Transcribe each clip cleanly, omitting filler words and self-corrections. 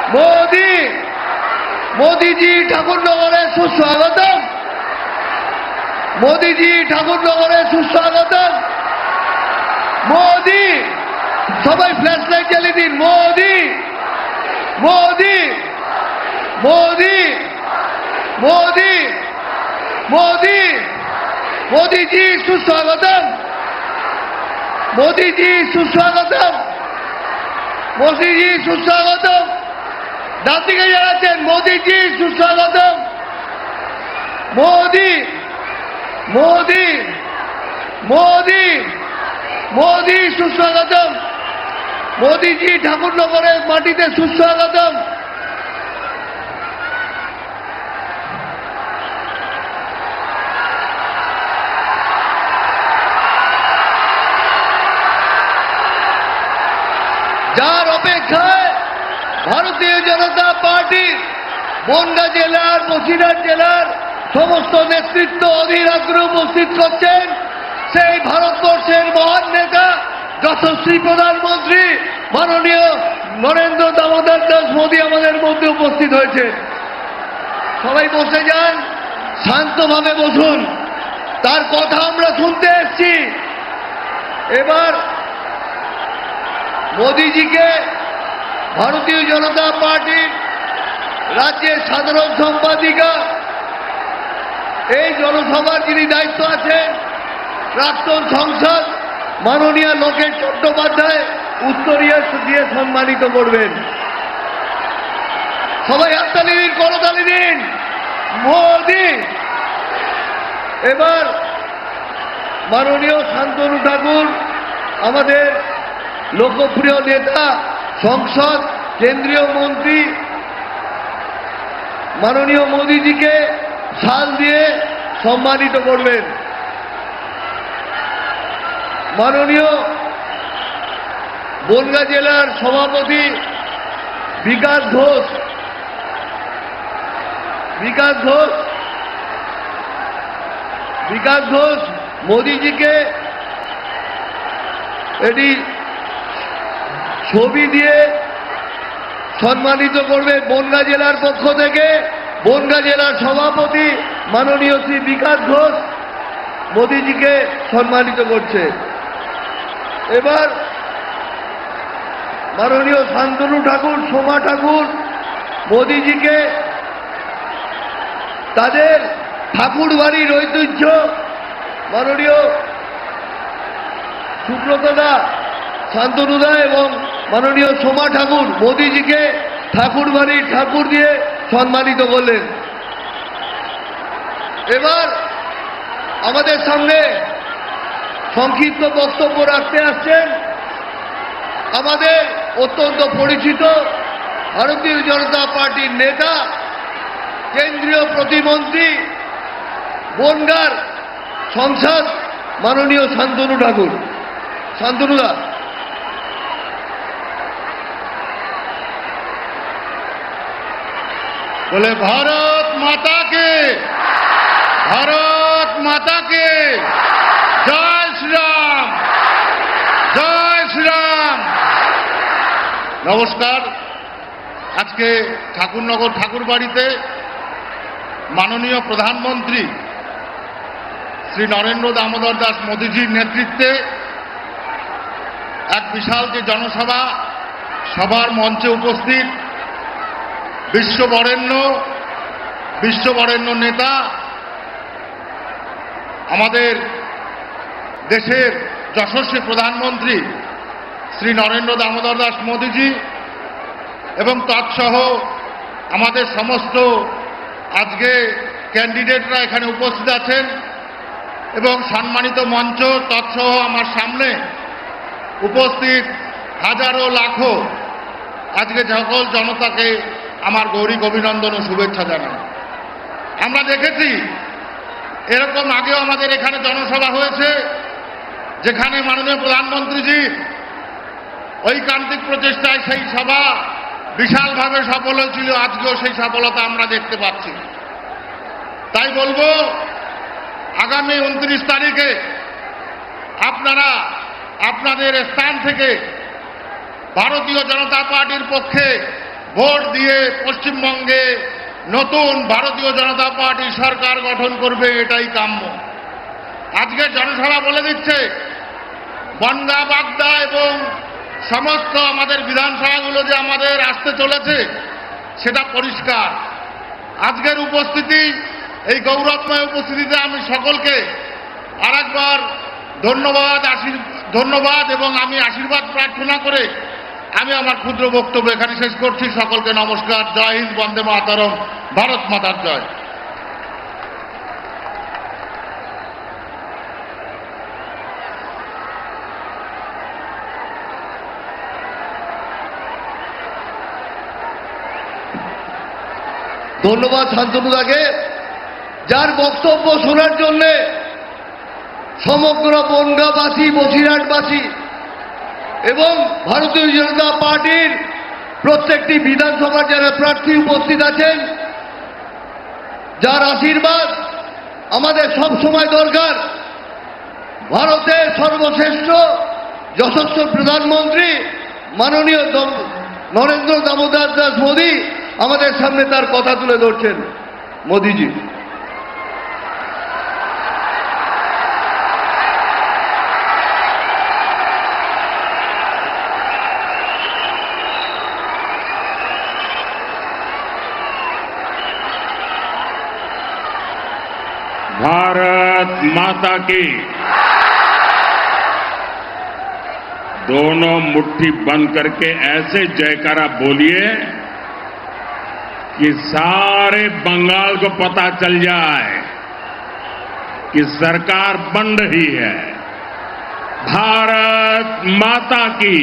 मोदी मोदी जी ठाकुरनगरे सुस्वागतम। मोदी जी ठाकुरनगरे सुस्वागतम। मोदी सबाई फ्लैश लाइट জ্বালিয়ে দিন। मोदी मोदी मोदी मोदी मोदी मोदी जी सुस्वागतम। मोदी जी सुस्वागतम। मोदी जी सुस्वागतम। दातिके জানাচ্ছেন मोदी जी सुस्वागतम। मोदी मोदी मोदी मोदी सुस्वागतम। मोदी जी ठाकुरनगरेर माटीते सुस्वागतम। যার অপেক্ষায় ভারতীয় জনতা পার্টির বনগাঁ জেলার বসিরহাট জেলার সমস্ত নেতৃত্ব অধীর আগ্রহ উপস্থিত করছেন সেই ভারতবর্ষের মহান নেতা যশস্বী প্রধানমন্ত্রী মাননীয় নরেন্দ্র দামোদর দাস মোদী আমাদের মধ্যে উপস্থিত হয়েছেন। সবাই বসে যান, শান্তভাবে বসুন। তার কথা আমরা শুনতে এসেছি। এবার মোদিজিকে ভারতীয় জনতা পার্টির রাজ্যের সাধারণ সম্পাদিকা এই জনসভার যিনি দায়িত্ব আছেন প্রাক্তন সংসদ মাননীয় লোকেশ চট্টোপাধ্যায় উত্তরীয় দিয়ে সম্মানিত করবেন। সবাই হাততালি দিন, করতালি দিন। মোদি। এবার মাননীয় শান্তনু ঠাকুর আমাদের লোকপ্রিয় নেতা সংসদ কেন্দ্রীয় মন্ত্রী মাননীয় মোদিজিকে শাল দিয়ে সম্মানিত করবেন। মাননীয় বনগাঁ জেলার সভাপতি বিকাশ ঘোষ মোদিজিকে এটি ছবি দিয়ে সম্মানিত করবে। বনগাঁ জেলার পক্ষ থেকে বনগাঁ জেলার সভাপতি মাননীয় শ্রী বিকাশ ঘোষ মোদিজিকে সম্মানিত করছে। এবার মাননীয় শান্তনু ঠাকুর সোমা ঠাকুর মোদিজিকে তাদের ঠাকুর বাড়ির ঐতিহ্য মাননীয় সুব্রতদা শান্তনুদা এবং মাননীয় সোমা ঠাকুর মোদিজিকে ঠাকুর বাড়ির ঠাকুর দিয়ে সম্মানিত করলেন। এবার আমাদের সামনে সংক্ষিপ্ত বক্তব্য রাখতে আসছেন আমাদের অত্যন্ত পরিচিত ভারতীয় জনতা পার্টির নেতা কেন্দ্রীয় প্রতিমন্ত্রী বনগাঁর সংসদ মাননীয় শান্তনু ঠাকুর। শান্তনুদা। बोले भारत माता के जय श्री राम जय श्री राम। नमस्कार। आज के ठाकुरनगर ठाकुर बाड़ीते माननीय प्रधानमंत्री श्री नरेंद्र दामोदर दास मोदीजीर नेतृत्वे एक विशाल जे जनसभा सभार मंचे उपस्थित विश्वबरेण्य नेता आमादेर देशेर यशस्वी प्रधानमंत्री श्री नरेंद्र दामोदर दास मोदीजी एवं तत्सह आमादेर समस्त आजके कैंडिडेटरा एखाने उपस्थित आছেন एवं सम्मानित मंच तत्सह आमार सामने उपस्थित हजारो लाखों आजके सकल जनताके আমার গৌরিক অভিনন্দন ও শুভেচ্ছা জানাই। আমরা দেখেছি এরকম আগেও আমাদের এখানে জনসভা হয়েছে যেখানে মাননীয় প্রধানমন্ত্রীজি ঐকান্তিক প্রচেষ্টায় সেই সভা বিশালভাবে সফল হয়েছিল। আজকেও সেই সফলতা আমরা দেখতে পাচ্ছি। তাই বলবো আগামী 29 তারিখে আপনারা আপনাদের স্থান থেকে ভারতীয় জনতা পার্টির পক্ষে ভোট দিয়ে পশ্চিমবঙ্গে নতুন ভারতীয় জনতা পার্টি সরকার গঠন করবে, এটাই কাম্য। আজকে জনসভা বলে দিচ্ছে বনগাঁ, বাগদা এবং সমস্ত আমাদের বিধানসভাগুলো যে আমাদের আসতে চলেছে সেটা পরিষ্কার। আজকের উপস্থিতি, এই গৌরবময় উপস্থিতিতে আমি সকলকে আরেকবার ধন্যবাদ এবং আমি আশীর্বাদ প্রার্থনা করে আমি আমার ক্ষুদ্র বক্তব্য এখানে শেষ করছি। সকলকে নমস্কার। জয় হিন্দ, বন্দে মাতরম, ভারত মাতার জয়। ধন্যবাদ শান্তনুদাকে, যার বক্তব্য শোনার জন্য সমগ্র বনগাঁবাসী, বসিরহাটবাসী এবং ভারতীয় জনতা পার্টির প্রত্যেকটি বিধানসভার যারা প্রার্থী উপস্থিত আছেন, যার আশীর্বাদ আমাদের সব সময় দরকার। ভারতের সর্বশ্রেষ্ঠ যশস্বী প্রধানমন্ত্রী মাননীয় নরেন্দ্র দামোদর দাস মোদী আমাদের সামনে তার কথা তুলে ধরছেন। মোদীজি, भारत माता की। दोनों मुट्ठी बंद करके ऐसे जयकारा बोलिए कि सारे बंगाल को पता चल जाए कि सरकार बन रही है। भारत माता की।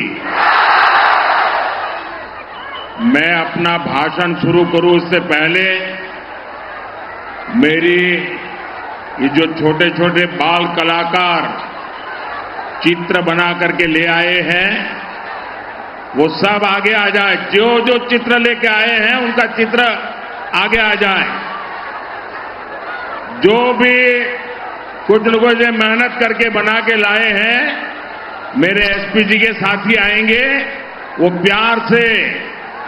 मैं अपना भाषण शुरू करूं इससे पहले मेरी ये जो छोटे छोटे बाल कलाकार चित्र बना करके ले आए हैं वो सब आगे आ जाए। जो जो चित्र लेके आए हैं उनका चित्र आगे आ जाए। जो भी कुछ न कुछ मेहनत करके बना के लाए हैं, मेरे एसपी जी के साथी आएंगे, वो प्यार से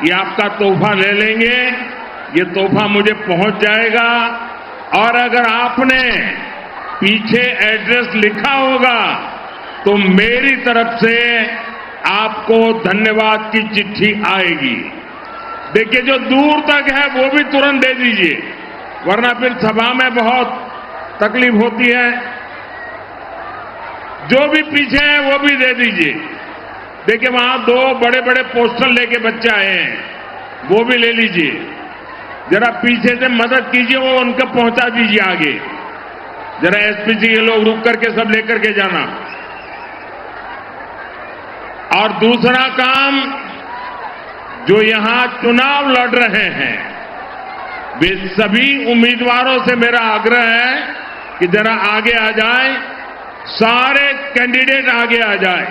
ये आपका तोहफा ले लेंगे। ये तोहफा मुझे पहुंच जाएगा और अगर आपने पीछे एड्रेस लिखा होगा तो मेरी तरफ से आपको धन्यवाद की चिट्ठी आएगी। देखिए, जो दूर तक है वो भी तुरंत दे दीजिए, वरना फिर सभा में बहुत तकलीफ होती है। जो भी पीछे है वो भी दे दीजिए। देखिए, वहां 2 बड़े बड़े पोस्टर लेके बच्चे आए हैं, वो भी ले लीजिए। जरा पीछे से मदद कीजिए, वो उनको पहुंचा दीजिए आगे। जरा एसपीसी के लोग रुक करके सब लेकर के जाना। और दूसरा काम, जो यहां चुनाव लड़ रहे हैं वे सभी उम्मीदवारों से मेरा आग्रह है कि जरा आगे आ जाए, सारे कैंडिडेट आगे आ जाए।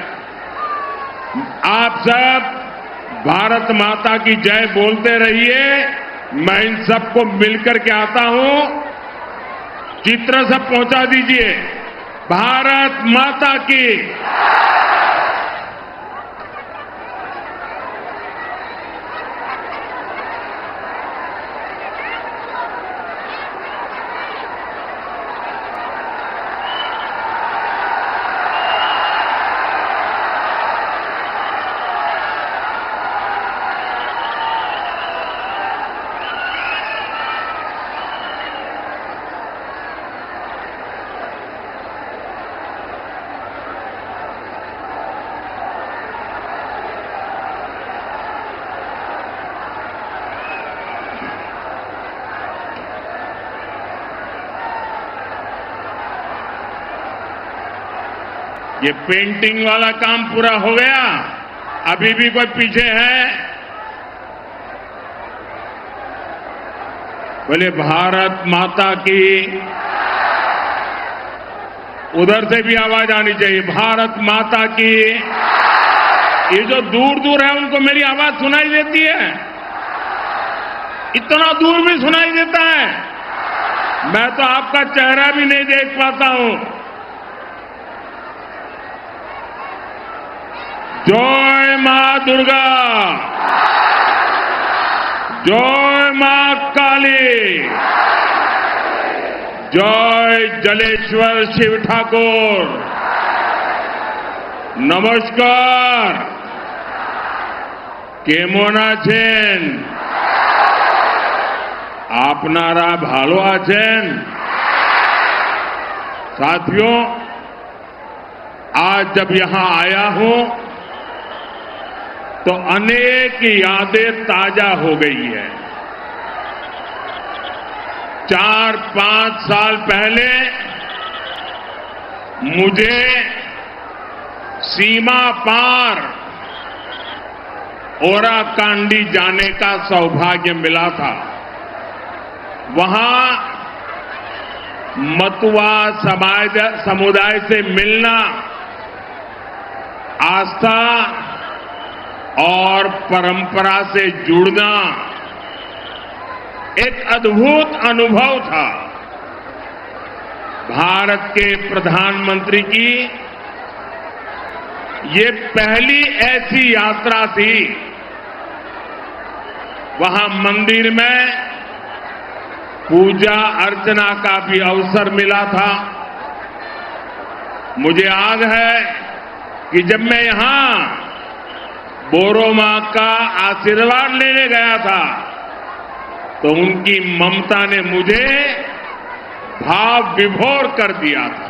आप सब भारत माता की जय बोलते रहिए। मैं इन सबको मिलकर के आता हूं, चित्र सब पहुंचा दीजिए। भारत माता की। ये पेंटिंग वाला काम पूरा हो गया, अभी भी कोई पीछे है? बोले भारत माता की। उधर से भी आवाज आनी चाहिए, भारत माता की। ये जो दूर दूर है उनको मेरी आवाज सुनाई देती है? इतना दूर भी सुनाई देता है? मैं तो आपका चेहरा भी नहीं देख पाता हूं। जय मां दुर्गा। जय मां काली, जय जलेश्वर शिव ठाकुर। नमस्कार, केमन आছেন? आपनारा भालो आছেন? साथियों, आज जब यहां आया हूं तो अनेक यादें ताजा हो गई है। 4-5 साल पहले मुझे सीमा पार ओराकांडी जाने का सौभाग्य मिला था। वहां मतुआ समुदाय से मिलना आस्था और परंपरा से जुड़ना एक अद्भुत अनुभव था। भारत के प्रधानमंत्री की ये पहली ऐसी यात्रा थी। वहां मंदिर में पूजा अर्चना का भी अवसर मिला था। मुझे याद है कि जब मैं यहां बोरो मां का आशीर्वाद लेने गया था तो उनकी ममता ने मुझे भाव विभोर कर दिया था।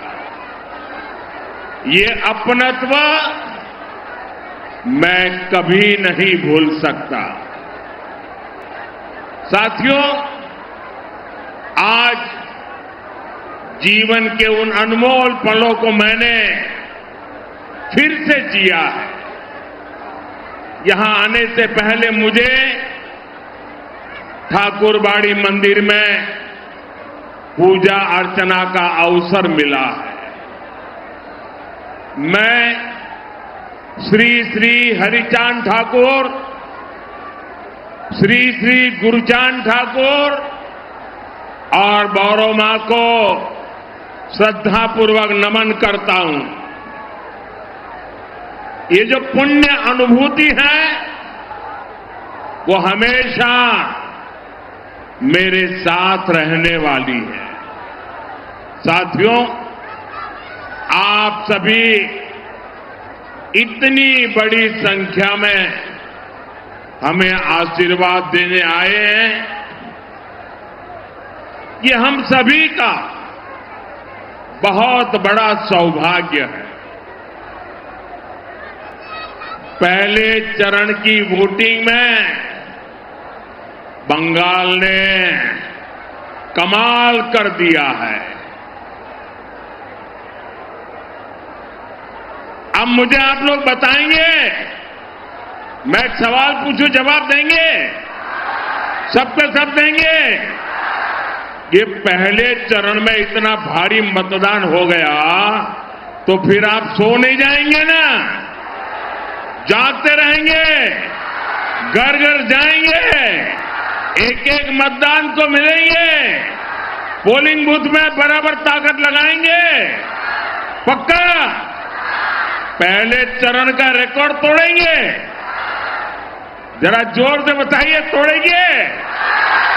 ये अपनत्व मैं कभी नहीं भूल सकता। साथियों, आज जीवन के उन अनमोल पलों को मैंने फिर से जिया है। यहां आने से पहले मुझे ठाकुरबाड़ी मंदिर में पूजा अर्चना का अवसर मिला है। मैं श्री श्री हरिचांद ठाकुर, श्री श्री गुरुचांद ठाकुर और बोरो मां को श्रद्धापूर्वक नमन करता हूं। ये जो पुण्य अनुभूति है वो हमेशा मेरे साथ रहने वाली है। साथियों, आप सभी इतनी बड़ी संख्या में हमें आशीर्वाद देने आए हैं, ये हम सभी का बहुत बड़ा सौभाग्य है। पहले चरण की वोटिंग में बंगाल ने कमाल कर दिया है। अब मुझे आप लोग बताएंगे, मैं एक सवाल पूछूं, जवाब देंगे? सबके सब देंगे? ये पहले चरण में इतना भारी मतदान हो गया तो फिर आप सो नहीं जाएंगे ना? जागते रहेंगे, घर घर जाएंगे, एक एक मतदान को मिलेंगे, पोलिंग बूथ में बराबर ताकत लगाएंगे। पक्का? पहले चरण का रिकॉर्ड तोड़ेंगे? जरा जोर से बताइए, तोड़ेंगे?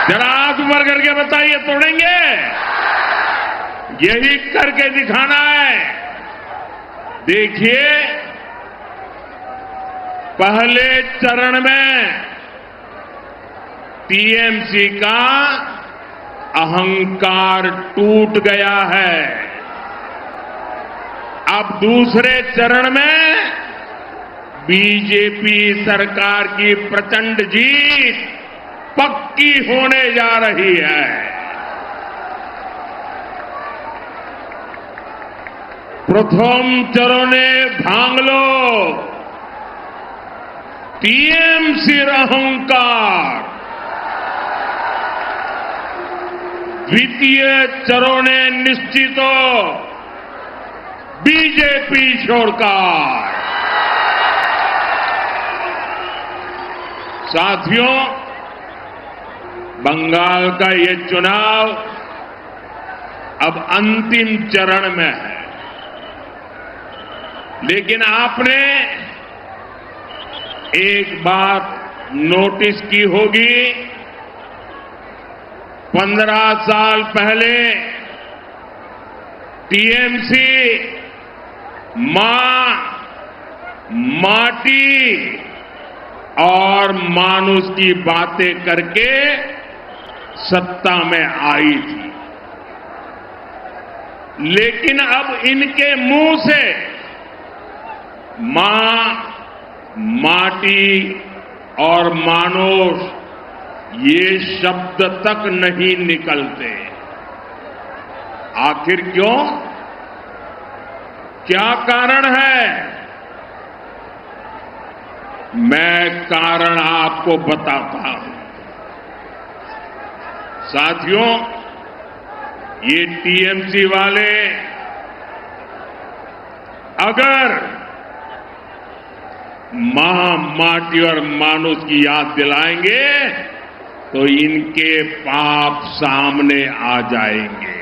जरा हाथ ऊपर करके बताइए, तोड़ेंगे? यही करके दिखाना है। देखिए, पहले चरण में टीएमसी का अहंकार टूट गया है। अब दूसरे चरण में बीजेपी सरकार की प्रचंड जीत पक्की होने जा रही है। प्रथम चरणे भांगलो टीएमसीर अहंकार, द्वितीय चरणे निश्चित बीजेपी सरकार। साथियों, बंगाल का ये चुनाव अब अंतिम चरण में है, लेकिन आपने एक बात नोटिस की होगी 15 साल पहले टीएमसी मां, माटी और मानुष की बातें करके सत्ता में आई थी, लेकिन अब इनके मुंह से मां, माटी और मानुष ये शब्द तक नहीं निकलते। आखिर क्यों? क्या कारण है? मैं कारण आपको बताता हूं। साथियों, ये टीएमसी वाले अगर मां, माटी और मानुष की याद दिलाएंगे तो इनके पाप सामने आ जाएंगे।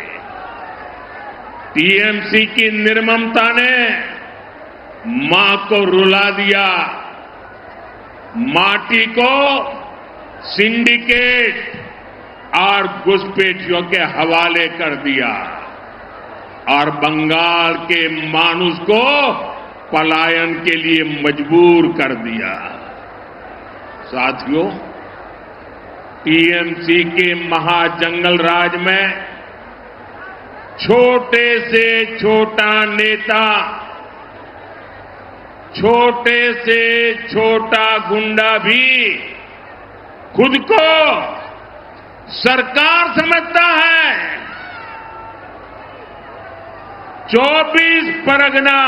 टीएमसी की निर्ममता ने मां को रुला दिया, माटी को सिंडिकेट और घुसपैठियों के हवाले कर दिया और बंगाल के मानुष को पलायन के लिए मजबूर कर दिया। साथियों, टीएमसी के महाजंगल राज में छोटे से छोटा नेता, छोटे से छोटा गुंडा भी खुद को सरकार समझता है। 24 परगना,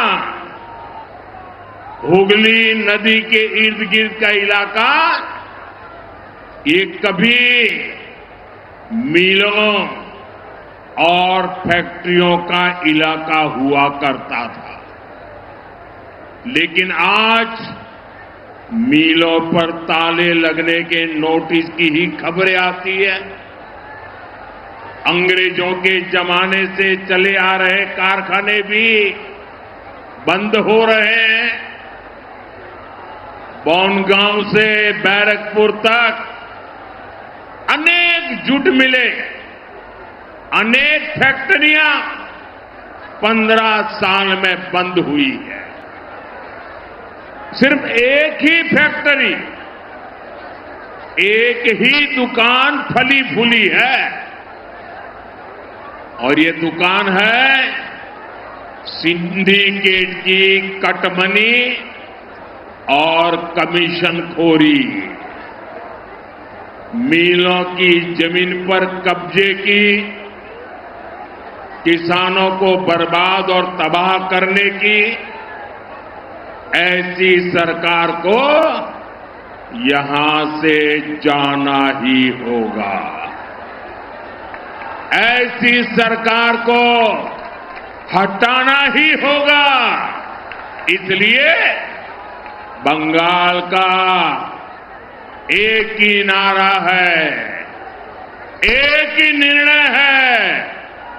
हुगली नदी के इर्द गिर्द का इलाका, ये कभी मिलों और फैक्ट्रियों का इलाका हुआ करता था, लेकिन आज मिलों पर ताले लगने के नोटिस की ही खबरें आती है। अंग्रेजों के जमाने से चले आ रहे कारखाने भी बंद हो रहे हैं। बोनगांव से बैरकपुर तक अनेक जूट मिले, अनेक फैक्ट्रियां 15 साल में बंद हुई है। सिर्फ एक ही फैक्ट्री, एक ही दुकान फली फूली है और ये दुकान है सिंडिकेट की कटमनी और कमीशनखोरी। मिलों की जमीन पर कब्जे की, किसानों को बर्बाद और तबाह करने की, ऐसी सरकार को यहां से जाना ही होगा। ऐसी सरकार को हटाना ही होगा। इसलिए बंगाल का एक ही नारा है, एक ही निर्णय है,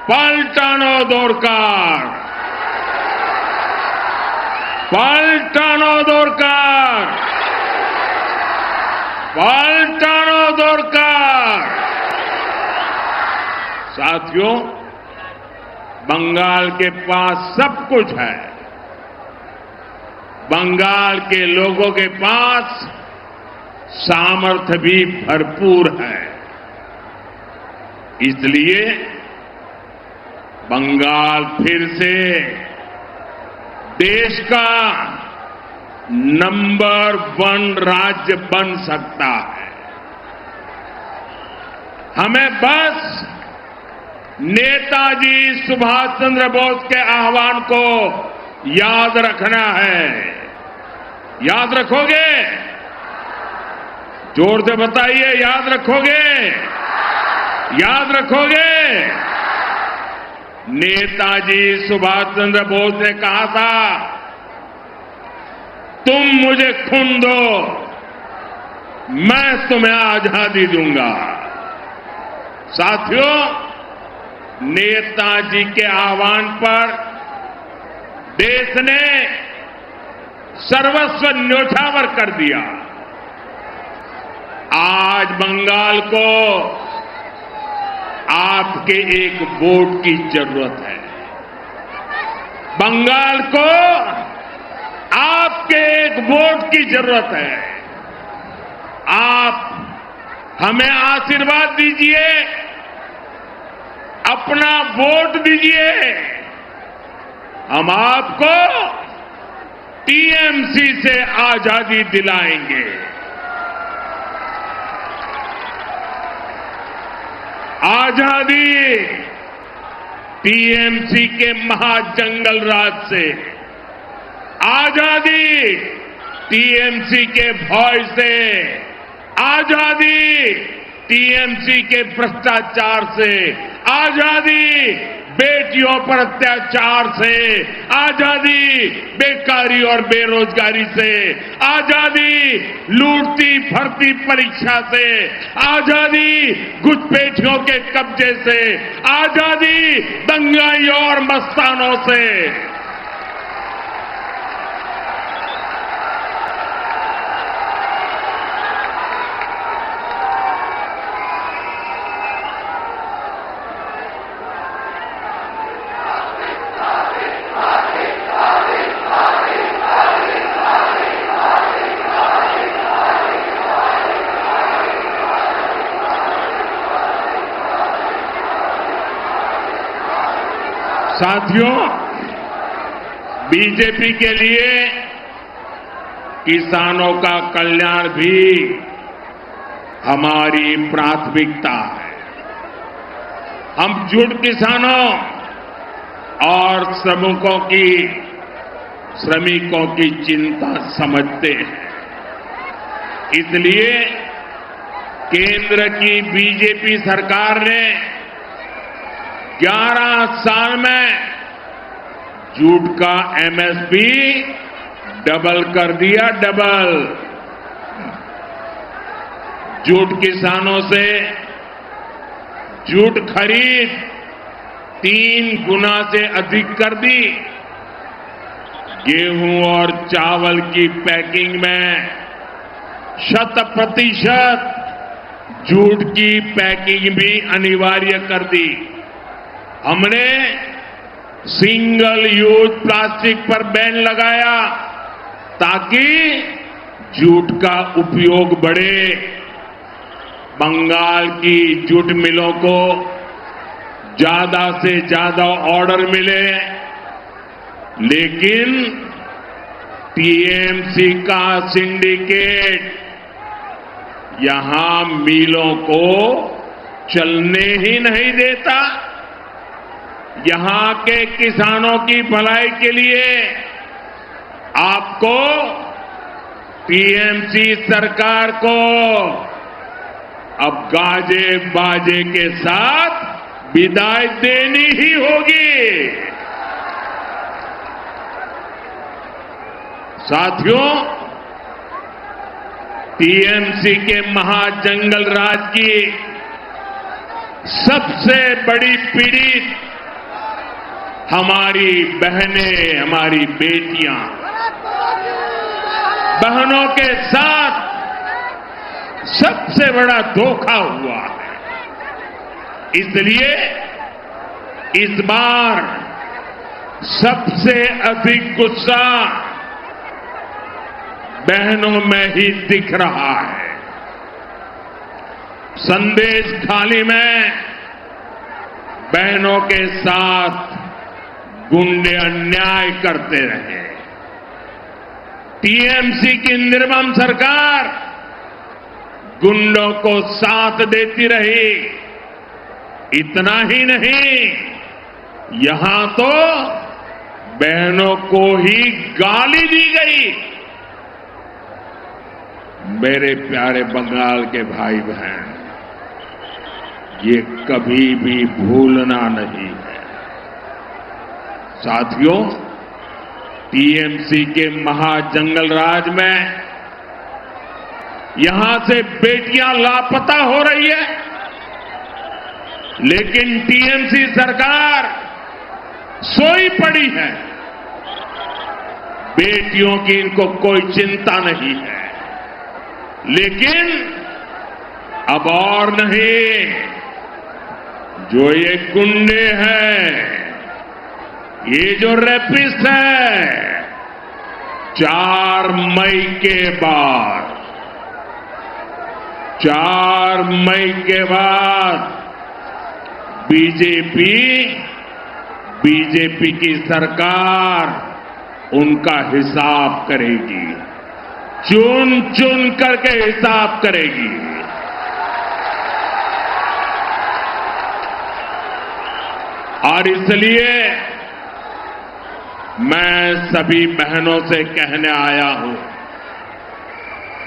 पलटानो दरकार, पलटानो दरकार, पलटानो दरकार। साथियों, बंगाल के पास सब कुछ है। बंगाल के लोगों के पास सामर्थ्य भी भरपूर है। इसलिए बंगाल फिर से देश का नंबर 1 राज्य बन सकता है। हमें बस नेताजी सुभाष चंद्र बोस के आह्वान को याद रखना है। याद रखोगे? जोर से बताइए, याद रखोगे? याद रखोगे? नेताजी सुभाष चंद्र बोस ने कहा था, तुम मुझे खून दो, मैं तुम्हें आजादी दूंगा। साथियों, नेताजी के आह्वान पर देश ने सर्वस्व न्योछावर कर दिया। आज बंगाल को आपके एक वोट की जरूरत है। बंगाल को आपके एक वोट की जरूरत है। आप हमें आशीर्वाद दीजिए, अपना वोट दीजिए। हम आपको टीएमसी से आजादी दिलाएंगे। आजादी टीएमसी के महाजंगल राज से, आजादी टीएमसी के भय से, आजादी टीएमसी के भ्रष्टाचार से, आजादी बेटियों पर अत्याचार से, आजादी बेकारी और बेरोजगारी से, आजादी लूटती भर्ती परीक्षा से, आजादी घुसपैठियों के कब्जे से, आजादी दंगाइयों और मस्तानों से। साथियों, बीजेपी के लिए किसानों का कल्याण भी हमारी प्राथमिकता है। हम जुट किसानों और श्रमिकों की चिंता समझते हैं। इसलिए केंद्र की बीजेपी सरकार ने 11 साल में जूट का एमएसपी डबल कर दिया, डबल। जूट किसानों से जूट खरीद 3 गुना से अधिक कर दी। गेहूं और चावल की पैकिंग में 100% जूट की पैकिंग भी अनिवार्य कर दी। हमने सिंगल यूज प्लास्टिक पर बैन लगाया ताकि जूट का उपयोग बढ़े। बंगाल की जूट मिलों को ज्यादा से ज्यादा ऑर्डर मिले, लेकिन टीएमसी का सिंडिकेट यहां मिलों को चलने ही नहीं देता। यहां के किसानों की भलाई के लिए आपको टीएमसी सरकार को अब गाजे बाजे के साथ विदाई देनी ही होगी। साथियों, टीएमसी के महाजंगल राज की सबसे बड़ी पीड़ित हमारी बहनें, हमारी बेटियां, बहनों के साथ सबसे बड़ा धोखा हुआ है। इसलिए इस बार सबसे अधिक गुस्सा बहनों में ही दिख रहा है। संदेश खाली में बहनों के साथ गुंडे अन्याय करते रहे। टीएमसी की निर्मम सरकार गुंडों को साथ देती रही। इतना ही नहीं, यहां तो बहनों को ही गाली दी गई। मेरे प्यारे बंगाल के भाई बहन, ये कभी भी भूलना नहीं है। साथियों, टीएमसी के महाजंगल राज में यहां से बेटियां लापता हो रही है, लेकिन टीएमसी सरकार सोई पड़ी है। बेटियों की इनको कोई चिंता नहीं है। लेकिन अब और नहीं, जो ये गुंडे हैं, ये जो रेपिस्ट है, 4 मई के बाद 4 मई के बाद बीजेपी की सरकार उनका हिसाब करेगी, चुन चुन करके हिसाब करेगी। और इसलिए मैं सभी बहनों से कहने आया हूं,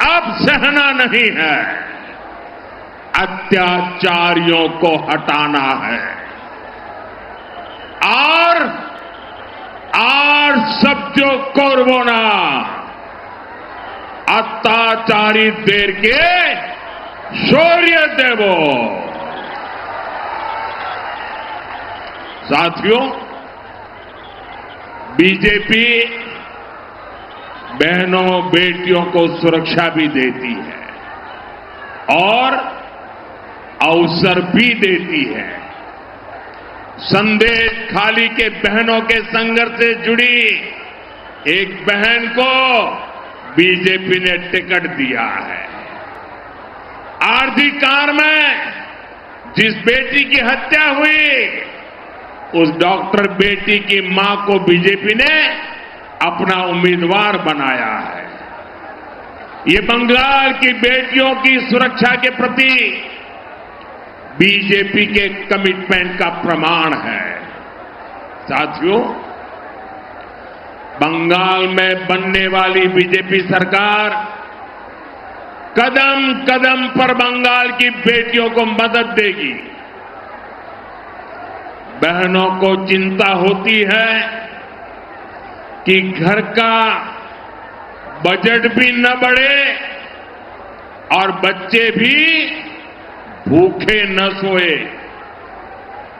अब सहना नहीं है, अत्याचारियों को हटाना है और सत्य করবনা अत्याचारीদেরকে সরিয়ে দেব। साथियों, बीजेपी बहनों बेटियों को सुरक्षा भी देती है और अवसर भी देती है। संदेश खाली के बहनों के संघर्ष से जुड़ी एक बहन को बीजेपी ने टिकट दिया है। आरजी कार में जिस बेटी की हत्या हुई, उस डॉक्टर बेटी की मां को बीजेपी ने अपना उम्मीदवार बनाया है। ये बंगाल की बेटियों की सुरक्षा के प्रति बीजेपी के कमिटमेंट का प्रमाण है। साथियों, बंगाल में बनने वाली बीजेपी सरकार कदम कदम पर बंगाल की बेटियों को मदद देगी। बहनों को चिंता होती है कि घर का बजट भी न बढ़े और बच्चे भी भूखे न सोए,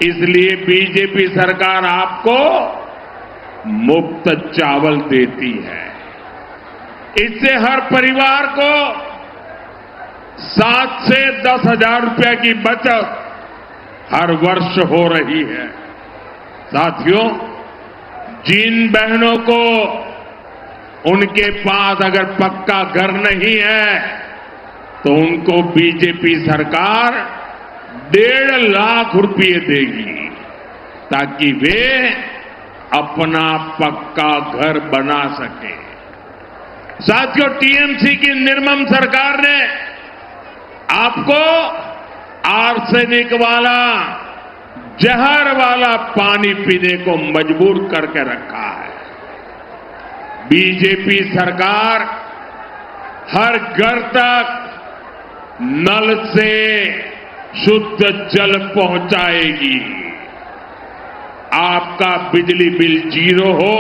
इसलिए बीजेपी सरकार आपको मुफ्त चावल देती है। इससे हर परिवार को 7 से 10 हजार रुपए की बचत हर वर्ष हो रही है। साथियों, जिन बहनों को उनके पास अगर पक्का घर नहीं है, तो उनको बीजेपी सरकार 1.5 लाख रुपए देगी ताकि वे अपना पक्का घर बना सके। साथियों, टीएमसी की निर्मम सरकार ने आपको आर्सेनिक वाला, जहर वाला पानी पीने को मजबूर करके रखा है। बीजेपी सरकार हर घर तक नल से शुद्ध जल पहुंचाएगी। आपका बिजली बिल 0 हो,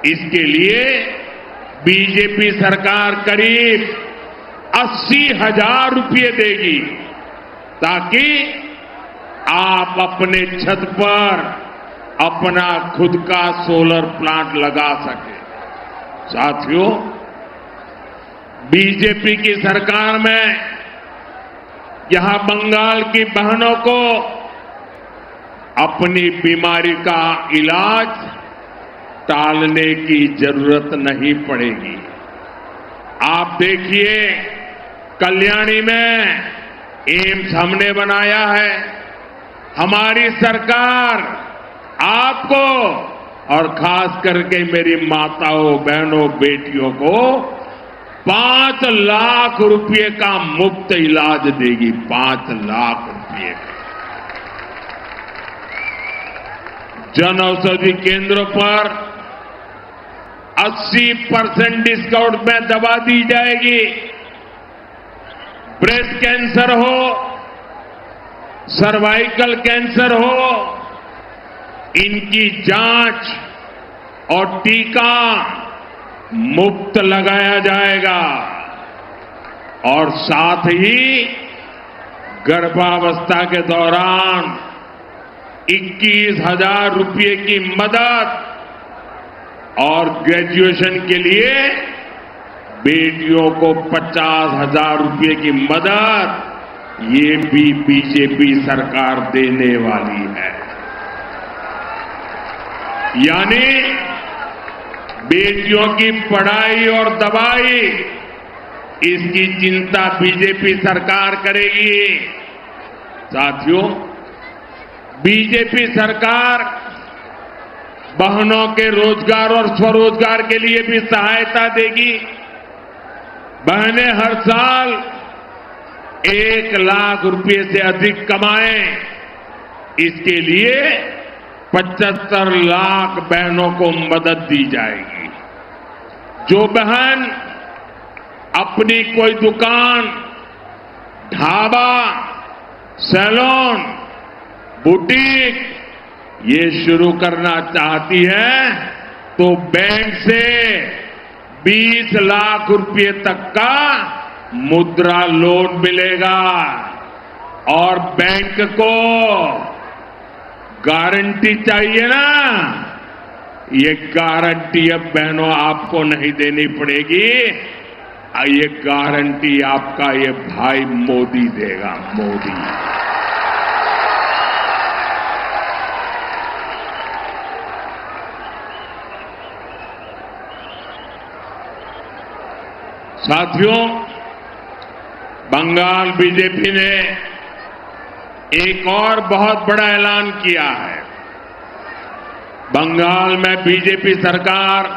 इसके लिए बीजेपी सरकार करीब 80,000 रुपए देगी ताकि आप अपने छत पर अपना खुद का सोलर प्लांट लगा सके। साथियों, बीजेपी की सरकार में यहां बंगाल की बहनों को अपनी बीमारी का इलाज टालने की जरूरत नहीं पड़ेगी। आप देखिए, कल्याणी में एम्स हमने बनाया है। हमारी सरकार आपको और खास करके मेरी माताओं, बहनों, बेटियों को 5 लाख रुपए का मुफ्त इलाज देगी। 5 लाख रुपए। जन औषधि केंद्रों पर 80% डिस्काउंट में दवा दी जाएगी। ब्रेस्ट कैंसर हो, सर्वाइकल कैंसर हो, इनकी जांच और टीका मुफ्त लगाया जाएगा और साथ ही गर्भावस्था के दौरान 21,000 रुपए की मदद और ग्रेजुएशन के लिए बेटियों को 50,000 रुपए की मदद ये भी बीजेपी सरकार देने वाली है। यानी बेटियों की पढ़ाई और दवाई, इसकी चिंता बीजेपी सरकार करेगी। साथियों, बीजेपी सरकार बहनों के रोजगार और स्वरोजगार के लिए भी सहायता देगी। बहनें हर साल 1 लाख रुपए से अधिक कमाएं, इसके लिए 75 लाख बहनों को मदद दी जाएगी। जो बहन अपनी कोई दुकान, ढाबा, सैलून, बुटीक ये शुरू करना चाहती है तो बैंक से 20 लाख रुपए तक का मुद्रा लोन मिलेगा और बैंक को गारंटी चाहिए ना, ये गारंटी अब बहनों आपको नहीं देनी पड़ेगी, ये गारंटी आपका ये भाई मोदी देगा, मोदी। साथियों, बंगाल बीजेपी ने एक और बहुत बड़ा ऐलान किया है। बंगाल में बीजेपी सरकार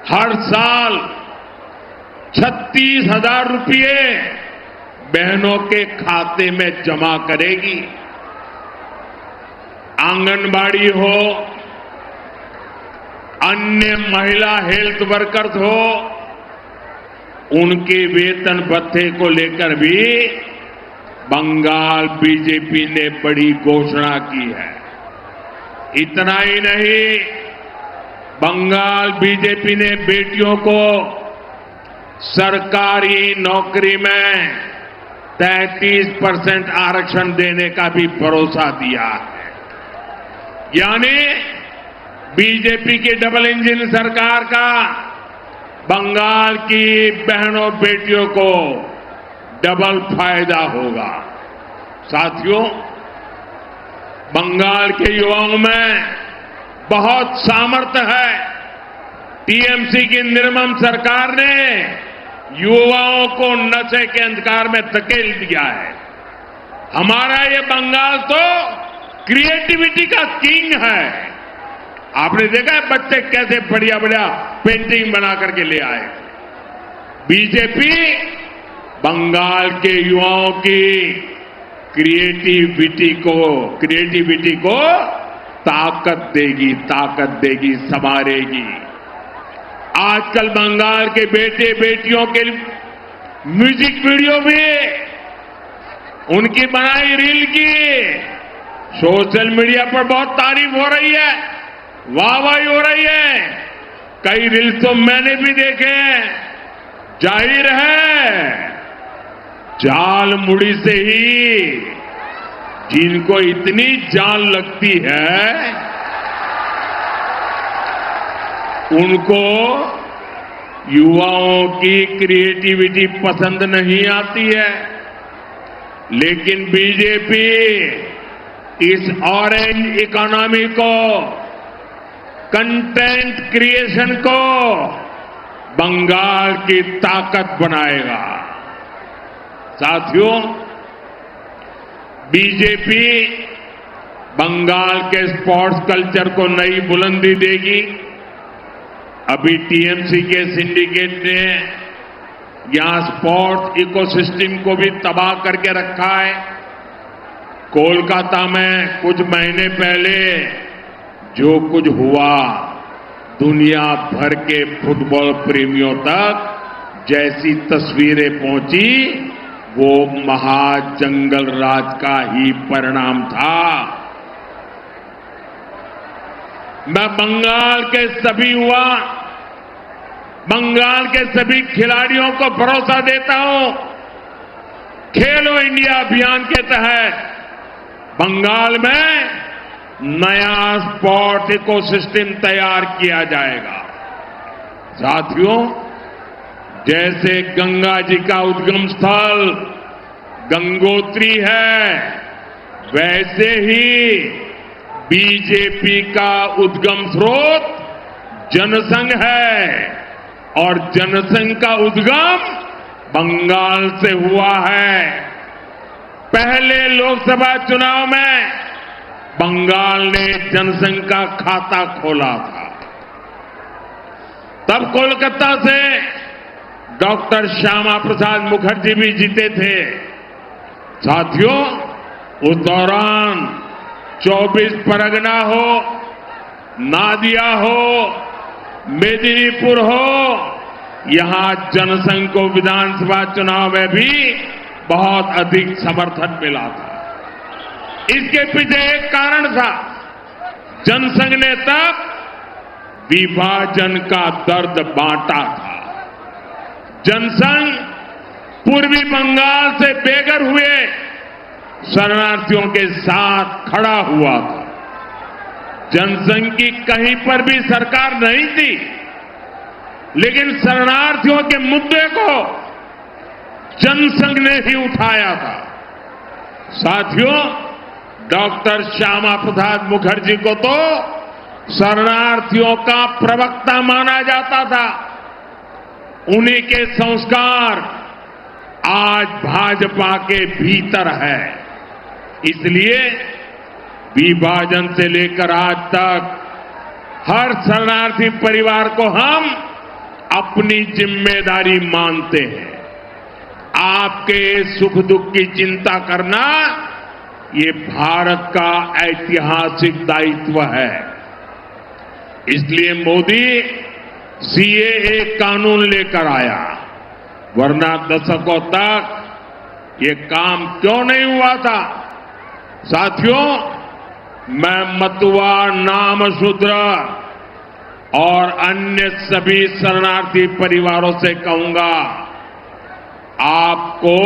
हर साल 36,000 रुपये बहनों के खाते में जमा करेगी। आंगनबाड़ी हो, अन्य महिला हेल्थ वर्कर्स हो, उनके वेतन भत्ते को लेकर भी बंगाल बीजेपी ने बड़ी घोषणा की है। इतना ही नहीं, बंगाल बीजेपी ने बेटियों को सरकारी नौकरी में 33% आरक्षण देने का भी भरोसा दिया है। यानी बीजेपी की डबल इंजन सरकार का बंगाल की बहनों बेटियों को डबल फायदा होगा। साथियों, बंगाल के युवाओं में बहुत सामर्थ्य है। टीएमसी की निर्मम सरकार ने युवाओं को नशे के अंधकार में धकेल दिया है। हमारा ये बंगाल तो क्रिएटिविटी का किंग है। आपने देखा है बच्चे कैसे बढ़िया बढ़िया पेंटिंग बना करके ले आए। बीजेपी बंगाल के युवाओं की क्रिएटिविटी को ताकत देगी, संवारेगी। आजकल बंगाल के बेटे बेटियों के म्यूजिक वीडियो भी उनकी बनाई रील की सोशल मीडिया पर बहुत तारीफ हो रही है, वाहवाही हो रही है। कई रील्स तो मैंने भी देखे हैं। जाहिर है जाल मुड़ी से ही जिनको इतनी जान लगती है उनको युवाओं की क्रिएटिविटी पसंद नहीं आती है। लेकिन बीजेपी इस ऑरेंज इकोनॉमी को, कंटेंट क्रिएशन को बंगाल की ताकत बनाएगा। साथियों, बीजेपी बंगाल के स्पोर्ट्स कल्चर को नई बुलंदी देगी। अभी टीएमसी के सिंडिकेट ने यहां स्पोर्ट्स इकोसिस्टम को भी तबाह करके रखा है। कोलकाता में कुछ महीने पहले जो कुछ हुआ, दुनिया भर के फुटबॉल प्रेमियों तक जैसी तस्वीरें पहुंची, वो महाजंगल राज का ही परिणाम था। मैं बंगाल के सभी युवा, बंगाल के सभी खिलाड़ियों को भरोसा देता हूं, खेलो इंडिया अभियान के तहत बंगाल में नया स्पोर्ट इकोसिस्टम तैयार किया जाएगा। साथियों, जैसे गंगा जी का उद्गम स्थल गंगोत्री है, वैसे ही बीजेपी का उद्गम स्रोत जनसंघ है और जनसंघ का उद्गम बंगाल से हुआ है। पहले लोकसभा चुनाव में बंगाल ने जनसंघ का खाता खोला था। तब कोलकाता से डॉक्टर श्यामा प्रसाद मुखर्जी भी जीते थे। साथियों, उस दौरान 24 परगना हो, नादिया हो, मेदिनीपुर हो, यहां जनसंघ को विधानसभा चुनाव में भी बहुत अधिक समर्थन मिला था। इसके पीछे एक कारण था, जनसंघ ने तब विभाजन का दर्द बांटा था। जनसंघ पूर्वी बंगाल से बेघर हुए शरणार्थियों के साथ खड़ा हुआ था। जनसंघ की कहीं पर भी सरकार नहीं थी, लेकिन शरणार्थियों के मुद्दे को जनसंघ ने ही उठाया था। साथियों, डॉक्टर श्यामा प्रसाद मुखर्जी को तो शरणार्थियों का प्रवक्ता माना जाता था। उन्हीं के संस्कार आज भाजपा के भीतर है। इसलिए विभाजन से लेकर आज तक हर शरणार्थी परिवार को हम अपनी जिम्मेदारी मानते हैं। आपके सुख दुख की चिंता करना ये भारत का ऐतिहासिक दायित्व है। इसलिए मोदी सीएए कानून लेकर आया, वरना दशकों तक ये काम क्यों नहीं हुआ था। साथियों, मैं मतुआ, नामशूद्र और अन्य सभी शरणार्थी परिवारों से कहूंगा, आपको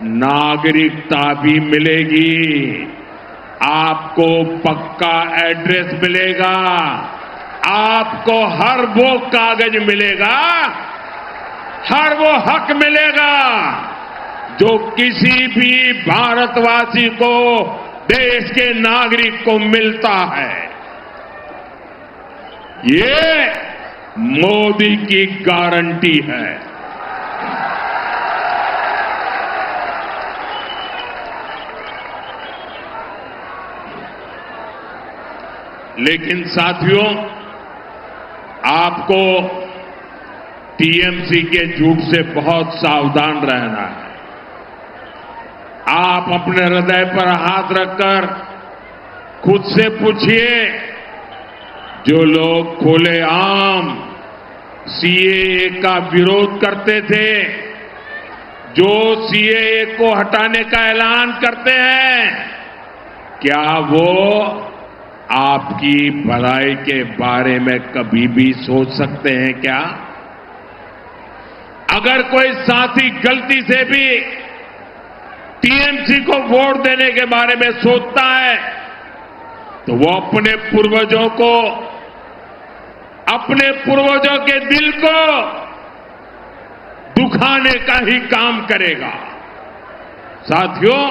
नागरिकता भी मिलेगी, आपको पक्का एड्रेस मिलेगा, आपको हर वो कागज मिलेगा, हर वो हक मिलेगा जो किसी भी भारतवासी को, देश के नागरिक को मिलता है। ये मोदी की गारंटी है। लेकिन साथियों, आपको टीएमसी के झूठ से बहुत सावधान रहना है। आप अपने हृदय पर हाथ रखकर खुद से पूछिए, जो लोग खुलेआम सीएए का विरोध करते थे, जो सीएए को हटाने का ऐलान करते हैं, क्या वो आपकी भलाई के बारे में कभी भी सोच सकते हैं क्या? अगर कोई साथी गलती से भी टीएमसी को वोट देने के बारे में सोचता है, तो वो अपने पूर्वजों के दिल को दुखाने का ही काम करेगा। साथियों,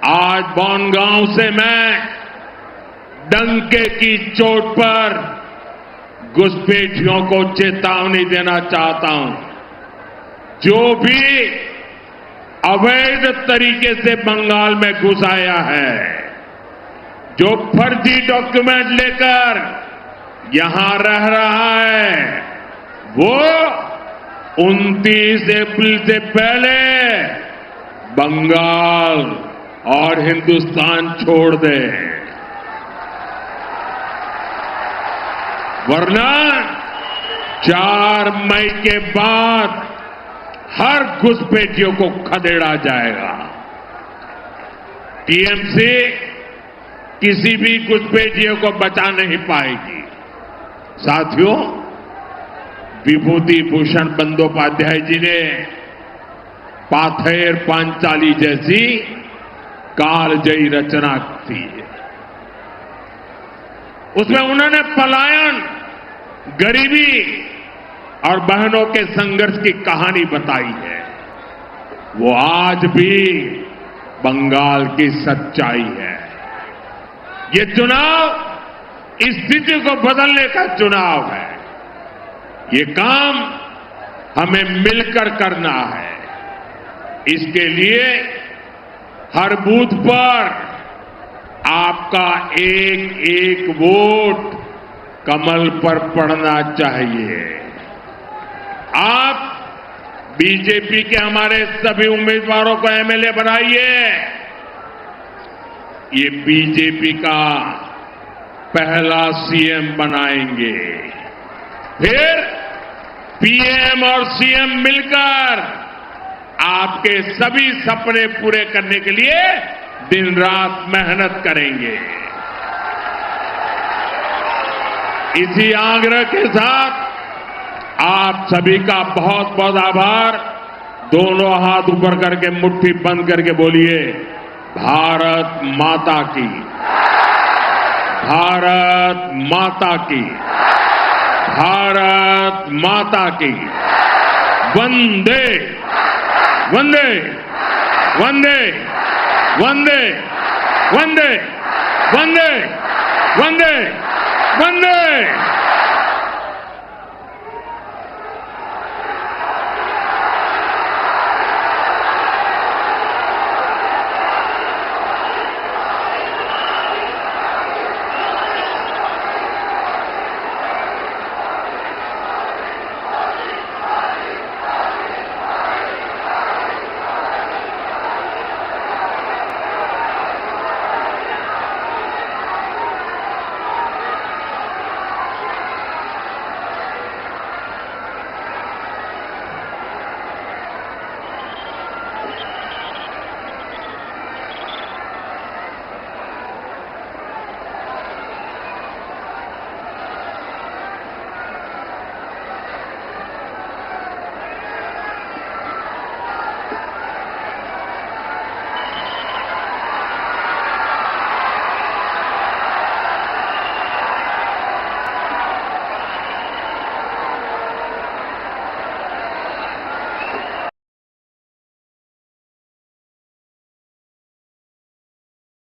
आज बनगांव से मैं डंके की चोट पर घुसपैठियों को चेतावनी देना चाहता हूं। जो भी अवैध तरीके से बंगाल में घुस आया है, जो फर्जी डॉक्यूमेंट लेकर यहां रह रहा है, वो 29 अप्रैल से पहले बंगाल और हिंदुस्तान छोड़ दे, वरना 4 मई के बाद हर घुसपैठियों को खदेड़ा जाएगा। टीएमसी किसी भी घुसपैठियों को बचा नहीं पाएगी। साथियों, विभूति भूषण बंदोपाध्याय जी ने पाथेर पांचाली जैसी कालजयी रचना की। उसमें उन्होंने पलायन, गरीबी और बहनों के संघर्ष की कहानी बताई है। वो आज भी बंगाल की सच्चाई है। ये चुनाव इस स्थिति को बदलने का चुनाव है। ये काम हमें मिलकर करना है। इसके लिए हर बूथ पर आपका एक एक वोट कमल पर पड़ना चाहिए। आप बीजेपी के हमारे सभी उम्मीदवारों को एमएलए बनाइए। ये बीजेपी का पहला सीएम बनाएंगे। फिर पीएम और सीएम मिलकर आपके सभी सपने पूरे करने के लिए दिन रात मेहनत करेंगे। इसी आग्रह के साथ आप सभी का बहुत बहुत आभार। दोनों हाथ ऊपर करके मुट्ठी बंद करके बोलिए, भारत माता की, भारत माता की, भारत माता की। वंदे वंदे वंदे वंदे वंदे वंदे वंदे वंदे